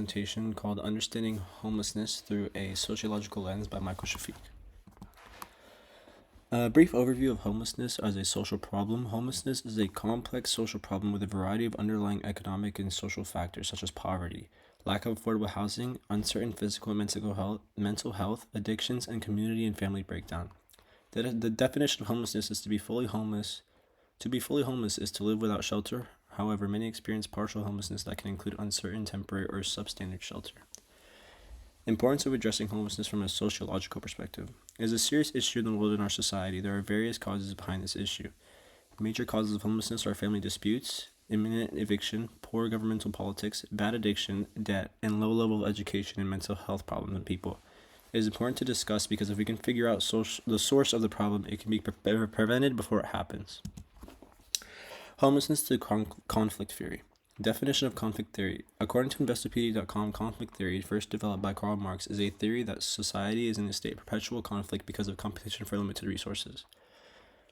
Presentation called Understanding Homelessness Through a Sociological Lens by Michael Shafic. A brief overview of homelessness as a social problem. Homelessness is a complex social problem with a variety of underlying economic and social factors such as poverty, lack of affordable housing, uncertain physical and mental health, addictions, and community and family breakdown. The definition of homelessness is to be fully homeless. To be fully homeless is to live without shelter. However, many experience partial homelessness that can include uncertain, temporary, or substandard shelter. Importance of addressing homelessness from a sociological perspective. It is a serious issue in the world and our society. There are various causes behind this issue. Major causes of homelessness are family disputes, imminent eviction, poor governmental politics, bad addiction, debt, and low level of education and mental health problems in people. It is important to discuss because if we can figure out the source of the problem, it can be prevented before it happens. Homelessness to conflict theory. Definition of conflict theory. According to Investopedia.com, conflict theory, first developed by Karl Marx, is a theory that society is in a state of perpetual conflict because of competition for limited resources.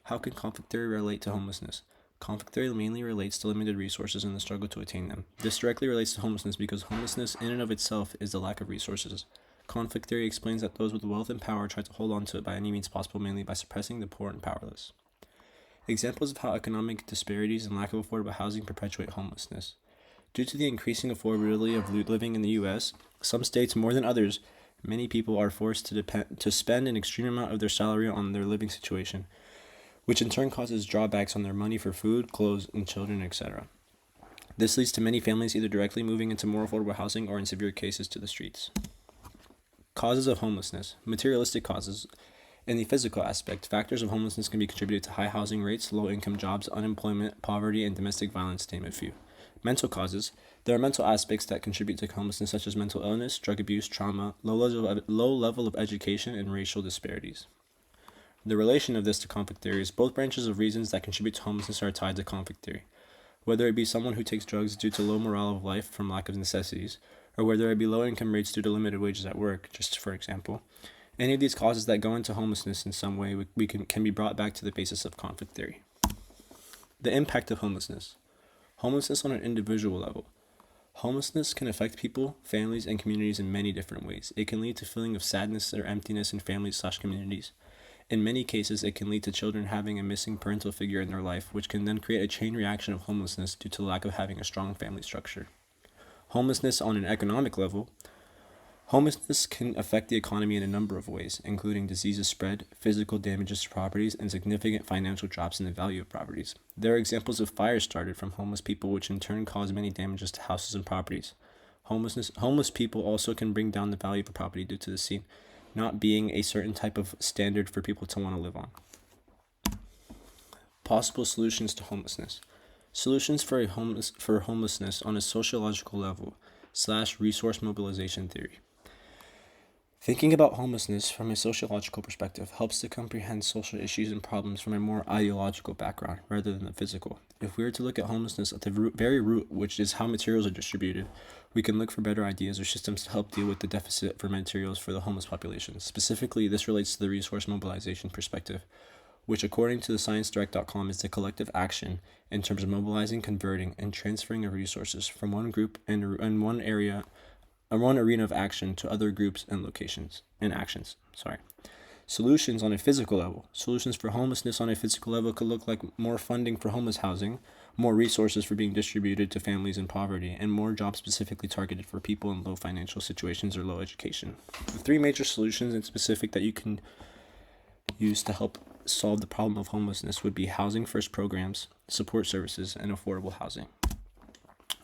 How can conflict theory relate to homelessness? Conflict theory mainly relates to limited resources and the struggle to attain them. This directly relates to homelessness because homelessness in and of itself is the lack of resources. Conflict theory explains that those with wealth and power try to hold on to it by any means possible, mainly by suppressing the poor and powerless. Examples of how economic disparities and lack of affordable housing perpetuate homelessness. Due to the increasing affordability of living in the U.S., some states more than others, many people are forced to spend an extreme amount of their salary on their living situation, which in turn causes drawbacks on their money for food, clothes, and children, etc. This leads to many families either directly moving into more affordable housing or in severe cases to the streets. Causes of homelessness. Materialistic causes. In the physical aspect, factors of homelessness can be contributed to high housing rates, low-income jobs, unemployment, poverty, and domestic violence, to name a few. Mental causes. There are mental aspects that contribute to homelessness, such as mental illness, drug abuse, trauma, low level of education, and racial disparities. The relation of this to conflict theory is both branches of reasons that contribute to homelessness are tied to conflict theory. Whether it be someone who takes drugs due to low morale of life from lack of necessities, or whether it be low income rates due to limited wages at work, just for example. Any of these causes that go into homelessness in some way can be brought back to the basis of conflict theory. The impact of homelessness. Homelessness on an individual level. Homelessness can affect people, families, and communities in many different ways. It can lead to feeling of sadness or emptiness in families/communities. In many cases, it can lead to children having a missing parental figure in their life, which can then create a chain reaction of homelessness due to lack of having a strong family structure. Homelessness on an economic level. Homelessness can affect the economy in a number of ways, including diseases spread, physical damages to properties, and significant financial drops in the value of properties. There are examples of fires started from homeless people, which in turn cause many damages to houses and properties. Homeless people also can bring down the value of a property due to the scene not being a certain type of standard for people to want to live on. Possible solutions to homelessness. Solutions for homelessness on a sociological level / resource mobilization theory. Thinking about homelessness from a sociological perspective helps to comprehend social issues and problems from a more ideological background rather than the physical. If we were to look at homelessness at the very root, which is how materials are distributed, we can look for better ideas or systems to help deal with the deficit for materials for the homeless population. Specifically, this relates to the resource mobilization perspective, which according to the ScienceDirect.com is the collective action in terms of mobilizing, converting, and transferring of resources from one group and one arena of action to other groups and locations and actions. Solutions on a physical level. Solutions for homelessness on a physical level could look like more funding for homeless housing, more resources for being distributed to families in poverty, and more jobs specifically targeted for people in low financial situations or low education. The three major solutions in specific that you can use to help solve the problem of homelessness would be housing first programs, support services, and affordable housing.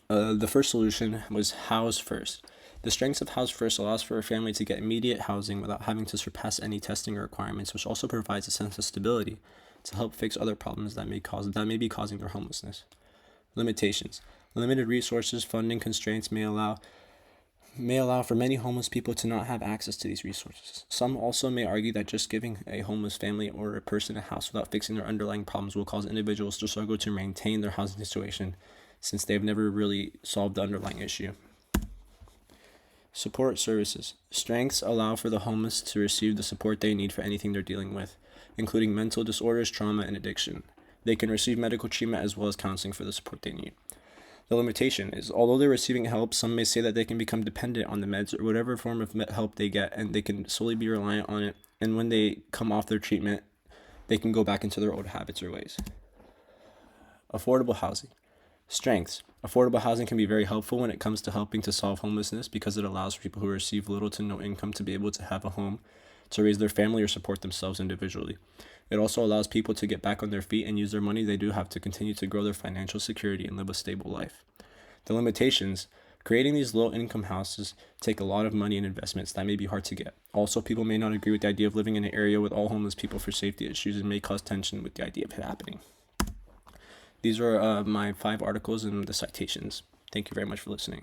The first solution was house first. The strengths of House First allows for a family to get immediate housing without having to surpass any testing requirements, which also provides a sense of stability to help fix other problems that may be causing their homelessness. Limitations. Limited resources, funding constraints may allow for many homeless people to not have access to these resources. Some also may argue that just giving a homeless family or a person a house without fixing their underlying problems will cause individuals to struggle to maintain their housing situation since they've never really solved the underlying issue. Support services. Strengths allow for the homeless to receive the support they need for anything they're dealing with, including mental disorders, trauma, and addiction. They can receive medical treatment as well as counseling for the support they need. The limitation is, although they're receiving help, some may say that they can become dependent on the meds or whatever form of help they get, and they can solely be reliant on it. And when they come off their treatment, they can go back into their old habits or ways. Affordable housing. Strengths. Affordable housing can be very helpful when it comes to helping to solve homelessness because it allows people who receive little to no income to be able to have a home, to raise their family, or support themselves individually. It also allows people to get back on their feet and use their money they do have to continue to grow their financial security and live a stable life. The limitations. Creating these low-income houses take a lot of money and investments that may be hard to get. Also, people may not agree with the idea of living in an area with all homeless people for safety issues and may cause tension with the idea of it happening. These are my 5 articles and the citations. Thank you very much for listening.